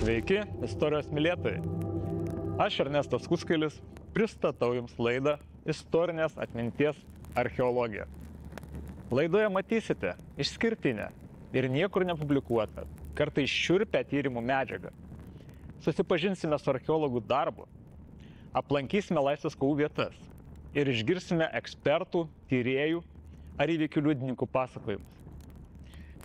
Sveiki, istorijos mylėtojai. Aš Ernestas Kuskailis pristatau jums laidą Istorinės atminties archeologija. Laidoje matysite išskirtinę ir niekur nepublikuotą, kartais šiurpią tyrimų medžiagą. Susipažinsime su archeologų darbu, aplankysime laisvės kovų vietas ir išgirsime ekspertų, tyrėjų ar įvykių liudininkų pasakojimus.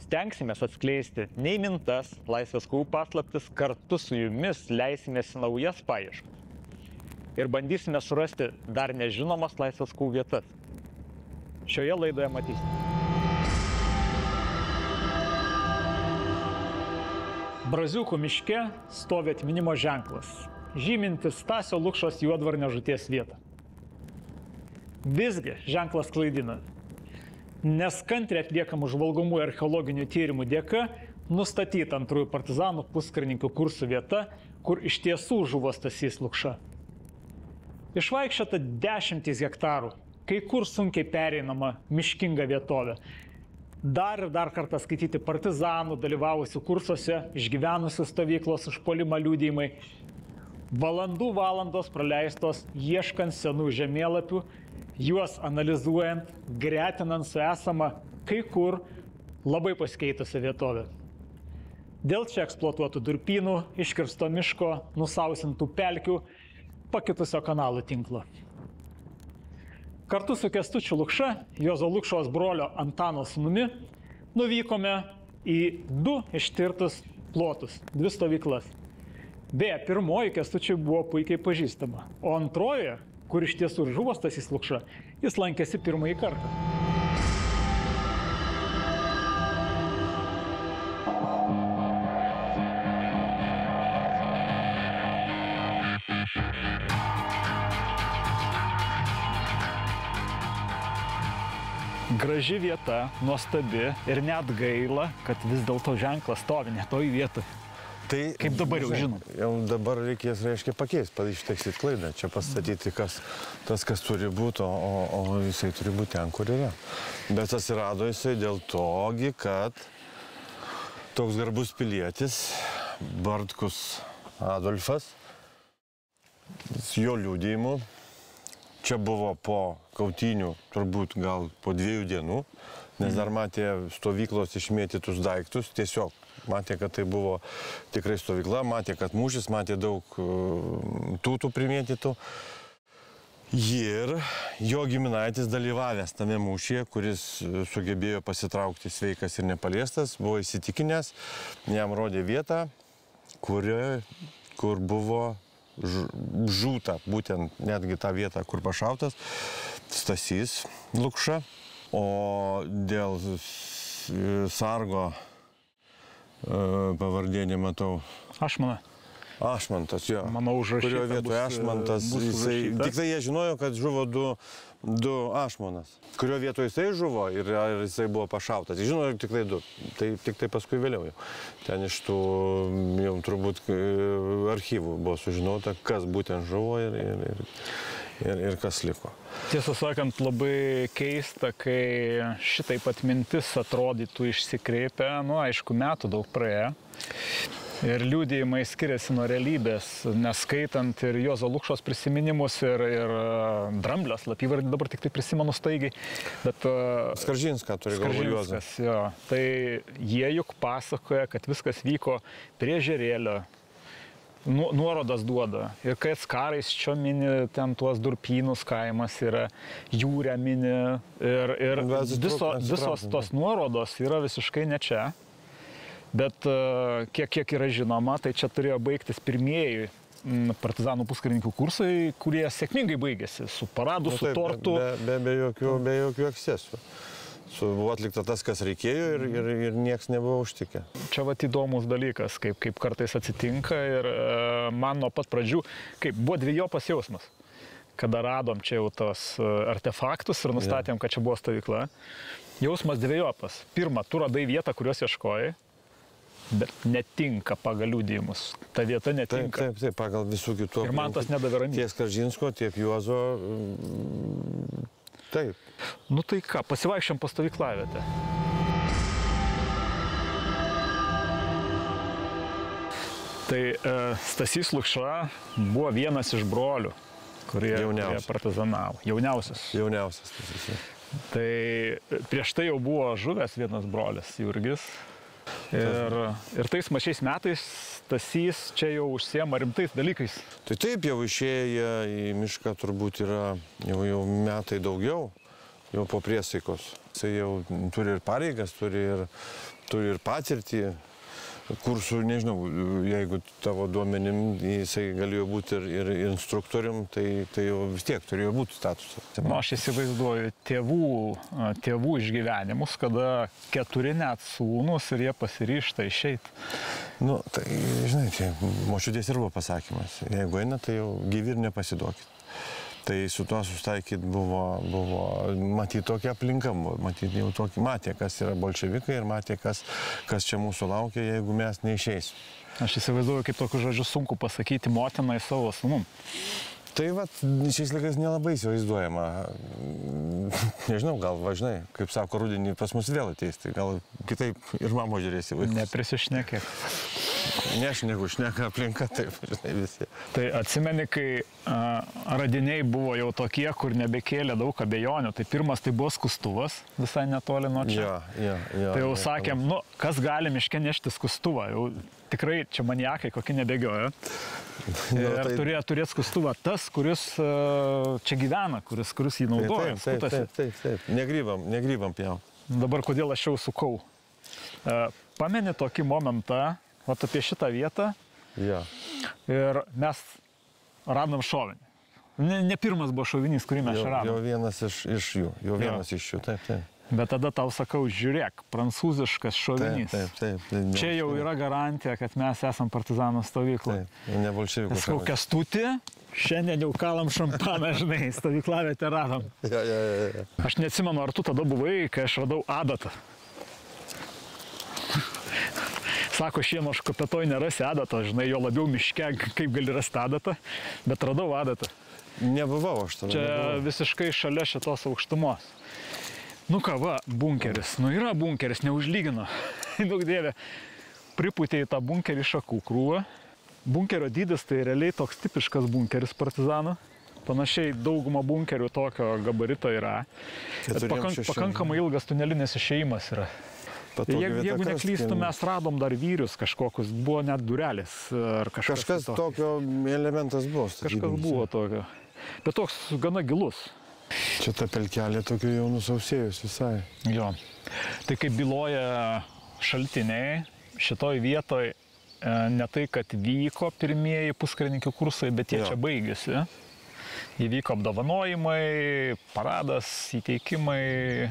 Stengsimės atskleisti neįmintas laisvės kovų paslaptis, kartu su jumis leisimės į naujas paieškas ir bandysime surasti dar nežinomas laisvės kovų vietas. Šioje laidoje matysite. Braziūkų miške stovi atminimo ženklas, žymintis Stasio Lukšos Juodvarnio žūties vietą. Visgi ženklas klaidina, nes kantriai atliekamų žvalgomų archeologinių tyrimų dėka nustatyta antrųjų partizanų puskarininkų kursų vieta, kur iš tiesų žuvo Stasys Lukša. Išvaikščiota 10 hektarų, kai kur sunkiai pereinama miškinga vietovė. Dar ir dar kartą skaityti partizanų dalyvavusių kursuose, išgyvenusių stovyklos užpuolimą liudijimai. Valandos praleistos ieškant senų žemėlapių, juos analizuojant, gretinant su esama kai kur labai pasikeitusią vietovę. Dėl čia eksploatuotų durpynų, iškirsto miško, nusausintų pelkių, pakitusio kanalų tinklo. Kartu su Kęstučiu Lukša, Juozo Lukšos brolio Antano sūnumi, nuvykome į 2 ištirtus plotus, 2 stovyklas. Beje, pirmoji Kęstučiui buvo puikiai pažįstama, o antrojoje, kur iš tiesų žuvo Stasys Lukša, jis lankėsi pirmąjį kartą. Graži vieta, nuostabi ir net gaila, kad vis dėlto ženklas stovi ne toj vietoj. Tai, kaip dabar jau žinom. Jau dabar reikės, reiškia, pakeisti, ištaisyti klaidą. Čia pastatyti kas turi būti, o jisai turi būti ten, kur yra. Bet atsirado jisai dėl togi, kad toks garbus pilietis, Bartkus Adolfas, jo liudijimu, čia buvo po kautynių, turbūt gal po 2 dienų, nes dar matė stovyklos išmėtytus daiktus, tiesiog matė, kad tai buvo tikrai stovykla, matė, kad mūšis, matė daug tūtų primėtytų. Ir jo giminaitis dalyvavęs tame mūšyje, kuris sugebėjo pasitraukti sveikas ir nepaliestas, buvo įsitikinęs, jam rodė vietą, kur buvo žūta, būtent netgi tą vietą, kur pašautas Stasys Lukša. O dėl sargo pavardė nematau. Ašmantas, jo. Manau, užrašyta. Kurio vietoje Ašmantas, tik tai jie žinojo, kad žuvo du Ašmonas. Kurio vietoje jisai žuvo ir jisai buvo pašautas. Žinojo tik tai 2. Tai tik tai paskui vėliau jau. Ten iš tų jau turbūt archyvų buvo sužinota, kas būtent žuvo ir kas liko. Tiesą sakant, labai keista, kai šitaip atmintis atrodytų išsikreipę, aišku, metų daug praėjo. Ir liudijimai skiriasi nuo realybės, neskaitant ir Juozo Lukšos prisiminimus ir Dramblio slapyvardį, dabar tik tai prisimenu staigiai. Bet Skaržinską turi galvo Juozas. Jo. Tai jie juk pasakoja, kad viskas vyko prie ežerėlio, nuorodas duoda. Ir kai Atskarais čia mini ten tuos durpynus kaimas yra, Jūrę mini ir visos tos nuorodos yra visiškai ne čia. Bet kiek yra žinoma, tai čia turėjo baigtis pirmieji partizanų puskarininkų kursai, kurie sėkmingai baigėsi su paradu, su tortu. Be jokių ekscesų. Buvo atlikta tas, kas reikėjo ir nieks nebuvo užtikę. Čia įdomus dalykas, kaip kartais atsitinka ir man nuo pat pradžių, buvo dvejopas jausmas. Kada radom čia jau tos artefaktus ir nustatėm, kad čia buvo stovykla. Jausmas dvejopas. Pirma, tu radai vietą, kurios ieškojai. Bet netinka pagal liudijimus. Ta vieta netinka. Taip, pagal visų kitų. Ir man tas nedavė ramybės. Tiek Skaržinsko, tiek Juozo. Taip. Tai ką, pasivaikščiam po stovyklavietę. Tai Stasys Lukša buvo vienas iš brolių, kurie partizanavo. Jauniausias. Jauniausias. Tai prieš tai jau buvo žuvęs vienas brolis, Jurgis. Ir tais mačiais metais Stasys čia jau užsiema rimtais dalykais. Tai taip, jau išėję į mišką turbūt yra jau metai daugiau, jau po priesaikos. Jisai jau turi ir pareigas, turi ir patirtį. Kursų, nežinau, jeigu tavo duomenim jisai galėjo būti ir instruktorium, tai jau vis tiek turėjo būti statusas. Aš įsivaizduoju tėvų išgyvenimus, kada 4 net sūnus ir jie pasiryžta išeiti. Nu, tai, žinai, čia močiutės ir buvo pasakymas. Jeigu eina, tai jau gyvi ir nepasiduokit. Tai su tuo sustaikyti buvo matyti tokia aplinka, matė, kas yra bolševikai ir matė, kas čia mūsų laukia, jeigu mes neišeisim. Aš įsivaizduoju, kaip tokius žodžius sunku pasakyti motinai savo sūnum. Tai šiais laikais nelabai įsivaizduojama. Nežinau, gal važinai, kaip sako, rudenį pas mus vėl ateis, tai gal kitaip ir mamo žiūrėsi vaikus. Neprisišnekėk. Nešneku, šneka aplinka, taip, žinai, visi. Tai atsimeni, kai radiniai buvo jau tokie, kur nebekėlė daug abejonių. Tai pirmas tai buvo skustuvas, visai netoli nuo čia. Tai jau sakėm, kas gali miške nešti skustuvą. Jau tikrai čia maniakai kokie nebėgiojo. Ir turėjo turėti skustuvą tas, kuris čia gyvena, kuris jį naudoja. Taip. Negrybam pjau. Dabar kodėl aš jau sukau. Pameni tokį momentą, apie šitą vietą. Ir mes radom šovinį. Ne pirmas buvo šovinys, kurį mes radom. Jau vienas iš jų, taip. Bet tada tau sakau, žiūrėk, prancūziškas šovinys. Taip. Čia jau yra garantija, kad mes esam partizanų stovykloje. Ne bolševikų. Sakau, Kęstuti, šiandien jau kalam šampaną, žinai, stovyklavietę radom. Aš neatsimenu, ar tu tada buvai, kai aš radau adatą. Sako, šieno škopetoj nerasi adatą, žinai, jo labiau miške, kaip gali rasti adatą, bet radau adatą. Nebuvau aš tada. Čia visiškai šalia šitos aukštumos. Nu ką, va, bunkeris. Nu yra bunkeris, neužlygino. Daug dievė. Pripūtė į tą bunkerį šakų krūvą. Bunkerio dydis tai realiai toks tipiškas bunkeris partizanų. Panašiai dauguma bunkerių tokio gabarito yra. Bet pakankamai ilgas tunelinis išėjimas yra. Jeigu neklystu, mes radom dar vyrius kažkokius, buvo net durelės ar kažkas tokio elementas buvo. Kažkas buvo tokio. Bet toks gana gilus. Čia ta pelkelė tokia jau nusausėjus visai. Jo. Tai kaip byloja šaltiniai, šitoj vietoj ne tai, kad vyko pirmieji puskarininkių kursai, bet jie čia baigėsi. Įvyko apdovanojimai, paradas, įteikimai,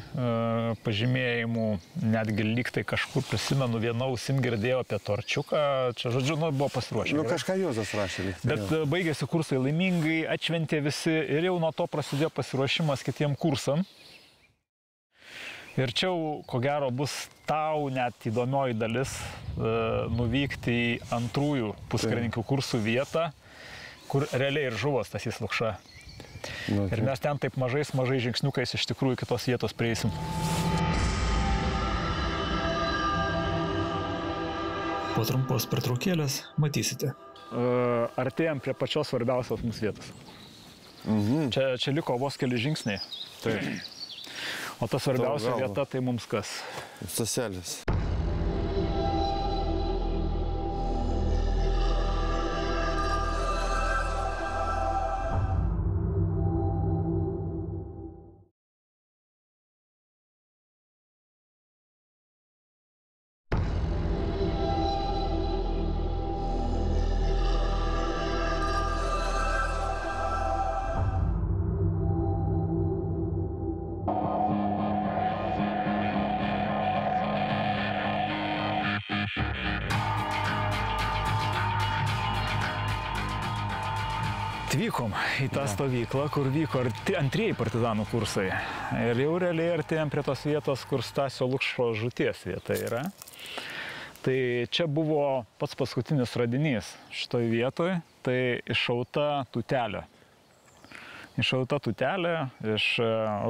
pažymėjimų, netgi lyg tai kažkur prisimenu viena ausim girdėjau apie Torčiuką, čia žodžiu, buvo pasiruošę. Nu kažką Juozas rašė. Bet baigėsi kursai laimingai, atšventė visi ir jau nuo to prasidėjo pasiruošimas kitiem kursam. Ir čia jau, ko gero, bus tau net įdomioji dalis nuvykti į antrųjų puskarininkių kursų vietą, kur realiai ir žuvo Stasys Lukša. Ir mes ten taip mažais žingsniukais iš tikrųjų kitos vietos prieisim. Po trumpos pertraukėlės matysite. Artėjom prie pačios svarbiausios mūsų vietos. Čia liko vos keli žingsniai. O ta svarbiausia vieta tai mums kas? Staselis. Atvykom į tą stovyklą, kur vyko antrieji partizanų kursai. Ir jau realiai artėjom prie tos vietos, kur Stasio Lukšo žūties vieta yra. Tai čia buvo pats paskutinis radinys šitoj vietoj, tai iššauta tūtelė. Iššauta tūtelė iš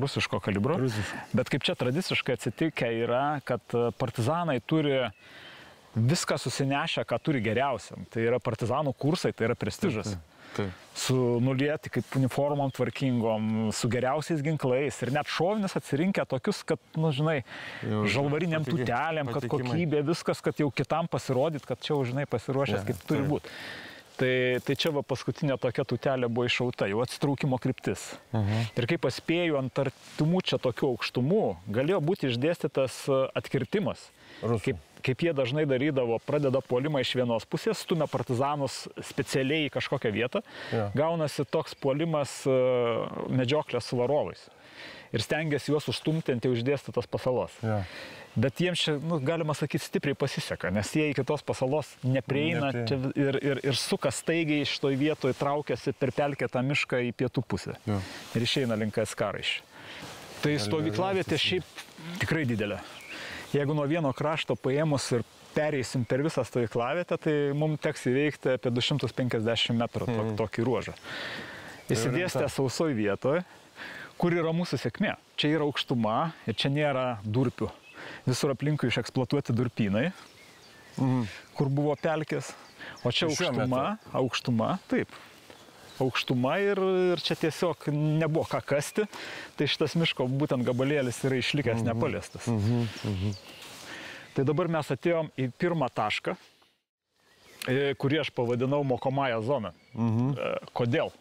rusiško kalibro. Bet kaip čia tradiciškai atsitikę yra, kad partizanai turi viską susinešę, ką turi geriausiam. Tai yra partizanų kursai, tai yra prestižas. Su nulieti kaip uniformom tvarkingom, su geriausiais ginklais ir net šovinius atsirinkę tokius, kad, nu, žinai, žalvariniam tutelėm, kad kokybė, viskas, kad jau kitam pasirodyt, kad čia, žinai, pasiruošęs, kaip turi būti. Tai čia va paskutinė tokia tutelė buvo iššauta, jau atsitraukimo kryptis. Ir kaip paspėjau ant artimų čia tokių aukštumų, galėjo būti išdėstytas atkirtimas. Kaip jie dažnai darydavo, pradeda puolimą iš vienos pusės, stumia partizanus specialiai į kažkokią vietą, gaunasi toks puolimas medžioklės su varovais. Ir stengiasi juos užstumti ant jau išdėstytos pasalos. Bet jiems čia, nu, galima sakyti, stipriai pasiseka, nes jie iki tos pasalos neprieina ir suka staigiai iš toj vietoj, traukiasi per pelkėtą mišką į pietų pusę. Ir išeina link Skaraiščių. Tai stovyklavietė šiaip tikrai didelė. Jeigu nuo vieno krašto paėmus ir pereisim per visą stovyklavietę, tai mums teks įveikti apie 250 metrų tokį ruožą. Įsidėstę sausoj vietoje, kur yra mūsų sėkmė. Čia yra aukštuma ir čia nėra durpių. Visur aplinkui išeksploatuoti durpynai, kur buvo pelkės. O čia aukštuma, taip. Aukštuma ir čia tiesiog nebuvo ką kasti, tai šitas miško būtent gabalėlis yra išlikęs nepaliestas. Tai dabar mes atėjom į pirmą tašką, kurį aš pavadinau mokomąją zoną. Kodėl?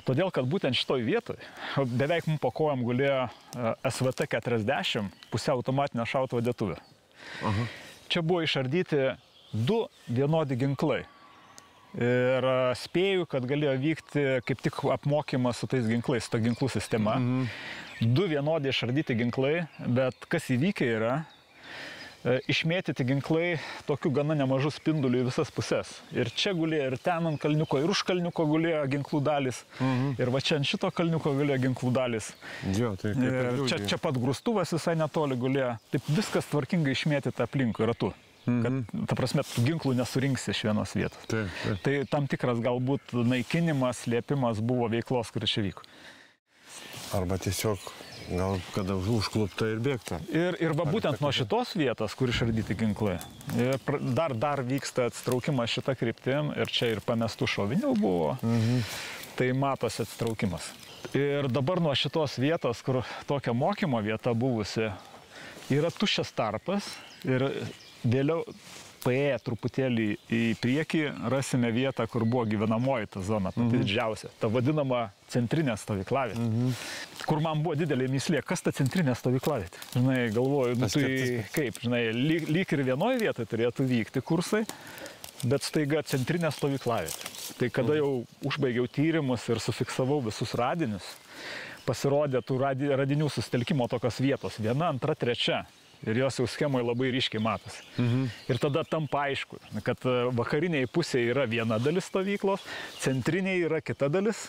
Todėl, kad būtent šitoj vietoj beveik mums po kojom gulėjo SVT-40 pusiau automatinio šautuvo dėtuvė. Čia buvo išardyti 2 vienodi ginklai. Ir spėju, kad galėjo vykti kaip tik apmokymas su tais ginklais, ta ginklų sistema. 2 vienodi išardyti ginklai, bet kas įvykę yra, išmėtyti ginklai tokių gana nemažų spindulių į visas pusės. Ir čia gulėjo, ir ten ant kalniuko, ir už kalniuko gulėjo ginklų dalis. Ir va čia ant šito kalniuko gulėjo ginklų dalis. Čia pat grūstuvas visai netoli gulėjo. Taip viskas tvarkingai išmėtyta aplinkui ratu. Kad, ta prasme, ginklų nesurinksi iš vienos vietos. Tai tam tikras galbūt naikinimas, slėpimas buvo veiklos, kuris čia vyko. Arba tiesiog gal kada užklupta ir bėgta. Ir va būtent nuo šitos vietos, kur išardyti ginklai, dar vyksta atsitraukimas šitą kryptim ir čia ir pamestų šovinių buvo, tai matosi atsitraukimas. Ir dabar nuo šitos vietos, kur tokia mokymo vieta buvusi, yra tuščias tarpas ir vėliau paėję truputėlį į priekį rasime vietą, kur buvo gyvenamoji ta zona, pati didžiausia, ta vadinama centrinė stovyklavietė. Kur man buvo didelė mįslė, kas ta centrinė stovyklavietė. Žinai, galvoju, nu tai kaip, žinai, lyg ir vienoje vietoje turėtų vykti kursai, bet staiga centrinė stovyklavietė. Tai kada jau užbaigiau tyrimus ir sufiksavau visus radinius, pasirodė tų radinių susitelkimo tokios vietos, 1, 2, 3. Ir jos jau schemoje labai ryškiai matosi. Ir tada tampa aišku, kad vakariniai pusėje yra viena dalis stovyklos, centriniai yra kita dalis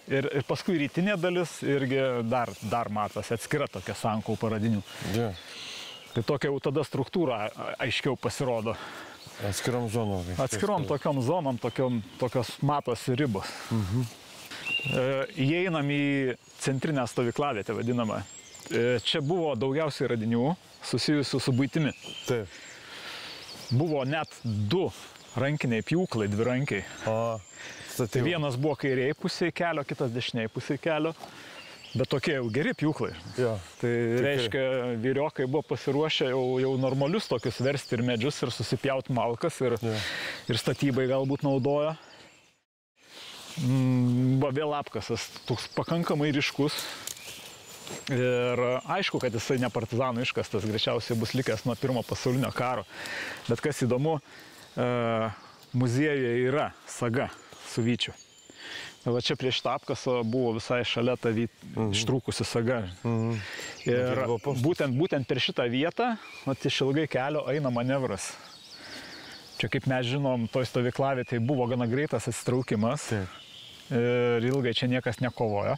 ir paskui rytinė dalis irgi dar matosi atskira tokia sankaupa radinių. Tai tokia jau tada struktūra aiškiau pasirodo. Atskirom zonom. Atskirom tokiom zonom, tokios matosi ribos. Įeinam į centrinę stovyklavietę vadinamą. Čia buvo daugiausiai radinių susijusių su buitimi. Taip. Buvo net 2 rankiniai pjūklai, 2 rankiai. Tai vienas buvo kairiai pusėje kelio, kitas dešiniai pusėje kelio. Bet tokie jau geri pjūklai. Tai reiškia, vyriokai buvo pasiruošę jau normalius tokius versti ir medžius ir susipjauti malkas ir statybai galbūt naudojo. Buvo vėl apkasas, toks pakankamai ryškus. Ir aišku, kad jisai ne partizanų iškastas, greičiausiai bus likęs nuo Pirmo pasaulinio karo. Bet kas įdomu, muziejuje yra saga su vyčiu. Va čia prie šitą apkasą buvo visai šalia ta ištrūkusi saga. Ir būtent per šitą vietą, išilgai kelio eina manevras. Čia, kaip mes žinom, toj stovyklavietėje buvo gana greitas atsitraukimas. Ir ilgai čia niekas nekovojo.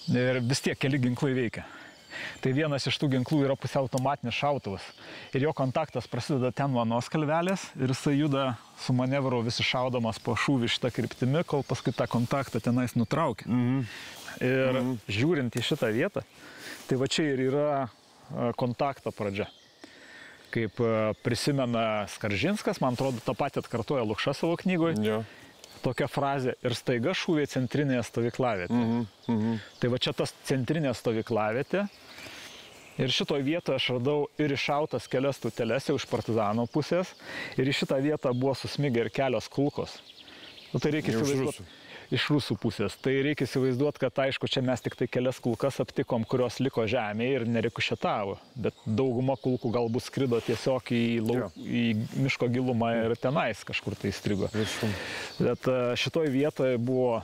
Ir vis tiek keli ginklai veikia. Tai vienas iš tų ginklų yra pusiau automatinis šautuvas. Ir jo kontaktas prasideda ten nuo kalvelės ir jisai juda su manevru vis iššaudamas po šūvį šitą kryptimi, kol paskui tą kontaktą tenais nutraukia. Ir žiūrint į šitą vietą, tai va čia ir yra kontakto pradžia. kaip prisimena Skaržinskas, man atrodo, tą patį atkartoja Lukša savo knygoje. Jo. Tokia frazė ir staiga šūviai centrinėje stovyklavietė. Tai va čia tas centrinė stovyklavietė. Ir šitoje vietoje aš radau ir iššautas kelias tūteles jau iš partizano pusės. Ir į šitą vietą buvo susmigę ir kelios kulkos. Nu, tai reikia įsivaizduoti. Iš rusų pusės. Tai reikia įsivaizduoti, kad aišku, čia mes tik tai kelias kulkas aptikom, kurios liko žemėje ir nerikušetavo. Bet dauguma kulkų galbūt skrido tiesiog į miško gilumą ir tenais kažkur tai įstrigo. Bet šitoj vietoje buvo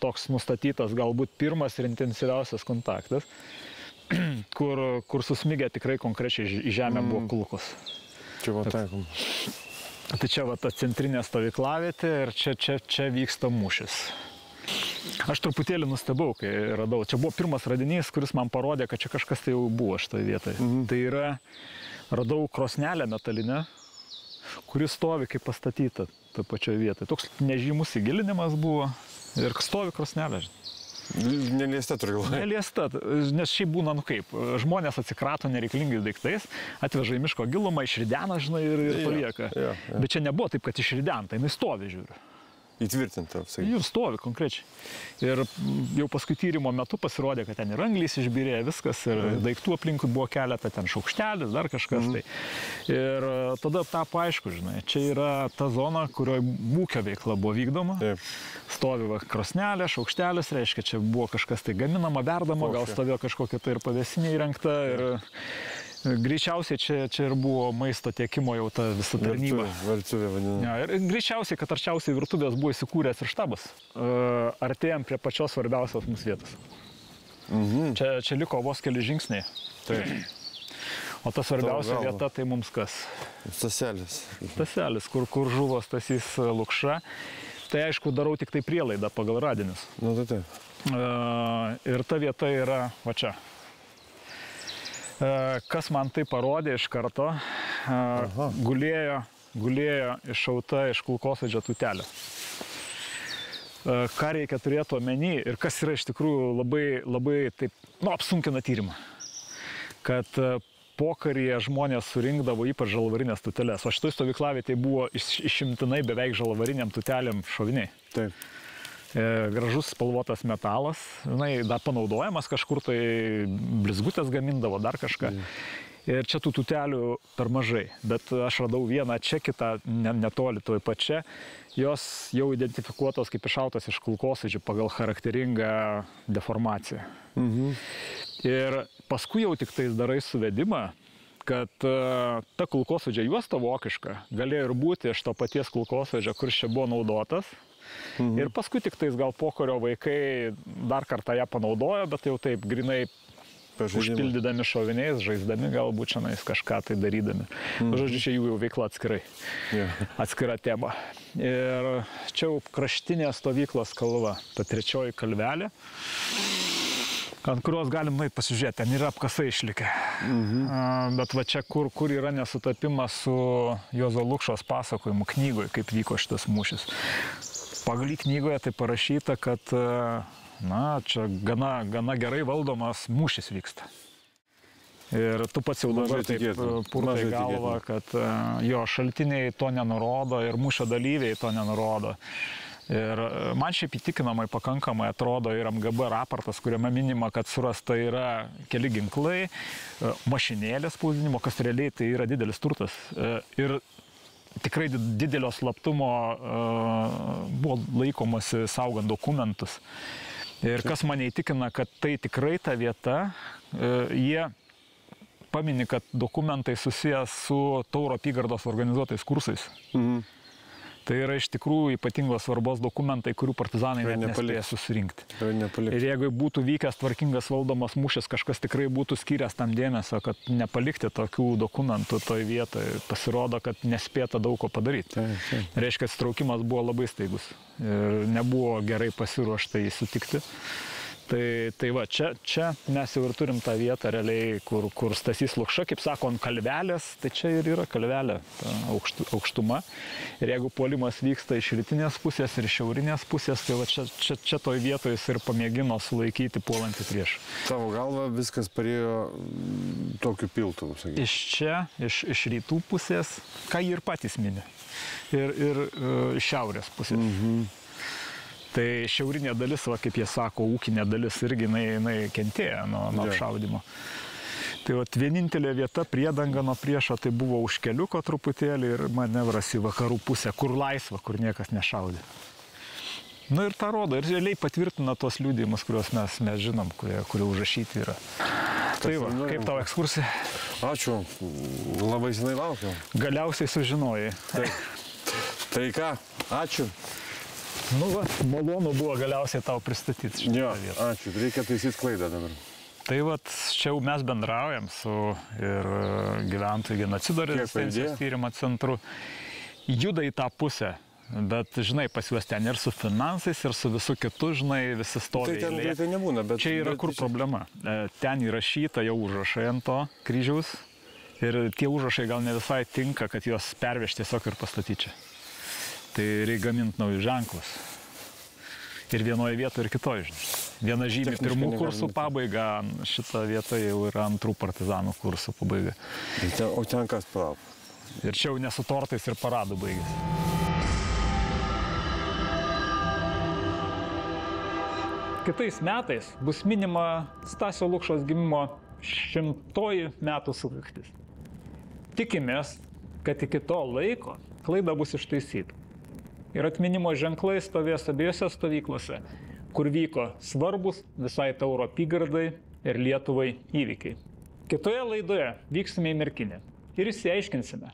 toks nustatytas galbūt pirmas ir intensyviausias kontaktas, kur susmigę tikrai konkrečiai į žemę buvo kulkos. Čia va taikom. Tai čia va ta centrinė stovyklavietė ir čia vyksta mūšis. Aš truputėlį nustebau, kai radau. Čia buvo pirmas radinys, kuris man parodė, kad čia kažkas tai jau buvo šitoje vietoje. Tai yra, radau krosnelę metalinę, kuri stovi kaip pastatyta toje pačioje vietoje. Toks nežymus įgilinimas buvo ir stovi krosnelė. Neliesta turiu galvoje. Neliesta, nes šiaip būna, nu kaip, žmonės atsikrato nereikalingais daiktais, atveža į miško gilumą, išridena, žinai, ir palieka. Bet čia nebuvo taip, kad išridenta, jinai stovi, žiūriu. Įtvirtinta, sakykime. Jau stovi konkrečiai. Ir jau paskui tyrimo metu pasirodė, kad ten ir anglys išbyrėjo viskas, ir daiktų aplinkui buvo keletą, ten šaukštelis, dar kažkas. Tai. Ir tada tapo aišku, žinai, čia yra ta zona, kurioje ūkio veikla buvo vykdoma. Stovi krosnelė, šaukštelis, reiškia, čia buvo kažkas tai gaminama, verdama, gal stovėjo kažkokia tai ir pavėsinė įrengta. Ir greičiausiai čia ir buvo maisto tiekimo jau ta visa tarnyba. Virtuvė vadinama. Ja, ir greičiausiai, kad arčiausiai virtuvės buvo įsikūręs ir štabas. Artėjom prie pačios svarbiausios mūsų vietos. Čia liko vos keli žingsniai. O ta svarbiausia vieta tai mums kas? Staselis. Staselis, kur žuvo Stasys Lukša. Tai aišku, darau tik tai prielaidą pagal radinius. Nu, tai taip. Ir ta vieta yra va čia. Kas man tai parodė iš karto, gulėjo iššauta iš kulkosvaidžio tūtelė. Ką reikia turėti omeny ir kas yra iš tikrųjų labai taip, apsunkina tyrimą. Kad pokaryje žmonės surinkdavo ypač žalvarinės tūtelės, o šitoj stovyklavietėje buvo išimtinai beveik žalvariniam tūtelėm šoviniai. Taip. Gražus spalvotas metalas, dar panaudojamas kažkur, tai blizgutės gamindavo, dar kažką. Ir čia tų tūtelių per mažai, bet aš radau vieną čia, kitą netoli toj pačia. Jos jau identifikuotos kaip iššautos iš kulkosvaidžių pagal charakteringą deformaciją. Ir paskui jau tik tais darai suvedimą, kad ta kulkosvaidžio juosta vokiška galėjo ir būti iš to paties kulkosvaidžio, kuris čia buvo naudotas. Ir paskui tik tais gal pokario vaikai dar kartą ją panaudojo, bet jau taip grinai užpildydami šoviniais, žaisdami galbūt čianais kažką tai darydami. Žodžiu, čia jų jau veikla atskirai. Atskira tema. Ir čia jau kraštinė stovyklos kalva, ta trečioji kalvelė, ant kurios galim nueit pasižiūrėti, ten yra apkasai išlikę. Bet va čia, kur yra nesutapimas su Juozo Lukšos pasakojimu knygoje, kaip vyko šitas mūšis. Pagal knygoje tai parašyta, kad čia gana gerai valdomas mūšis vyksta. Ir tu pats jau dabar taip purtai galvą, kad jo šaltiniai to nenurodo ir mūšio dalyviai to nenurodo. Ir man šiaip įtikinamai pakankamai atrodo ir MGB raportas, kuriame minima, kad surasta yra keli ginklai, mašinėlės spausdinimo, kas realiai tai yra didelis turtas. Ir tikrai didelio slaptumo buvo laikomasi saugant dokumentus. Ir kas mane įtikina, kad tai tikrai ta vieta, jie pamini, kad dokumentai susijęs su Tauro apygardos organizuotais kursais. Tai yra iš tikrųjų ypatingos svarbos dokumentai, kurių partizanai net nespėja susirinkti. Ir jeigu būtų vykęs tvarkingas valdomas mūšis, kažkas tikrai būtų skyręs tam dėmesio, kad nepalikti tokių dokumentų toj vietoje. Pasirodo, kad nespėta daug ko padaryti. Reiškia, atsitraukimas buvo labai staigus ir nebuvo gerai pasiruošta jį sutikti. Tai va, čia mes jau ir turim tą vietą realiai, kur Stasys Lukša, kaip sako, ant kalvelės, tai čia ir yra kalvelė, aukštuma. Ir jeigu puolimas vyksta iš rytinės pusės ir šiaurinės pusės, tai va čia toj vietoje jis ir pamėgino sulaikyti puolantį priešą. Tavo galva viskas parėjo tokiu piltu, sakykime. Iš čia, iš rytų pusės, ką jį ir patys mini. Ir iš šiaurės pusės. Tai šiaurinė dalis, va, kaip jie sako, ūkinė dalis irgi jinai kentėjo nuo apšaudimo. Tai vat, vienintelė vieta priedanga nuo priešo tai buvo už keliuko truputėlį ir manevras į vakarų pusę, kur laisva, kur niekas nešaudė. Nu ir tą rodo, ir realiai patvirtina tos liudijimus, kuriuos mes žinom, kurie užrašyti yra. Tai va, kaip tavo ekskursija? Ačiū, labai senai laukiau. Galiausiai sužinojai. Tai ką, ačiū. Nu va, malonu buvo galiausiai tau pristatyti šitą vietą. Ačiū, reikia taisyti klaidą dabar. Tai vat, čia jau mes bendraujam su ir gyventojų genocido rezistencijos tyrimo centru. Juda į tą pusę, bet, žinai, pas juos ten ir su finansais, ir su visu kitu, žinai, visi stovi. Tai ten greitai nebūna, bet... Čia yra kur problema. Ten įrašyta jau užrašai ant to kryžiaus ir tie užrašai gal ne visai tinka, kad juos pervežti tiesiog ir pastatyti čia. Tai reikia gaminti naujus ženklus. Ir vienoje vietoje, ir kitoje, žinai. Viena žymi pirmų kursų pabaiga, šita vieta jau yra antrų partizanų kursų pabaiga. O ten kas palauk? Ir čia jau nesu tortais ir paradų baigėsi. Kitais metais bus minima Stasio Lukšos gimimo 100-oji metų sukaktis. Tikimės, kad iki to laiko klaida bus ištaisyta. Ir atminimo ženklai stovės abiejose stovyklose, kur vyko svarbus visai Tauro apygardai ir Lietuvai įvykiai. Kitoje laidoje vyksime į Merkinę ir išsiaiškinsime,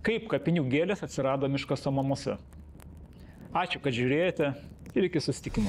kaip kapinių gėlės atsirado miško samamuose. Ačiū, kad žiūrėjote ir iki susitikimo.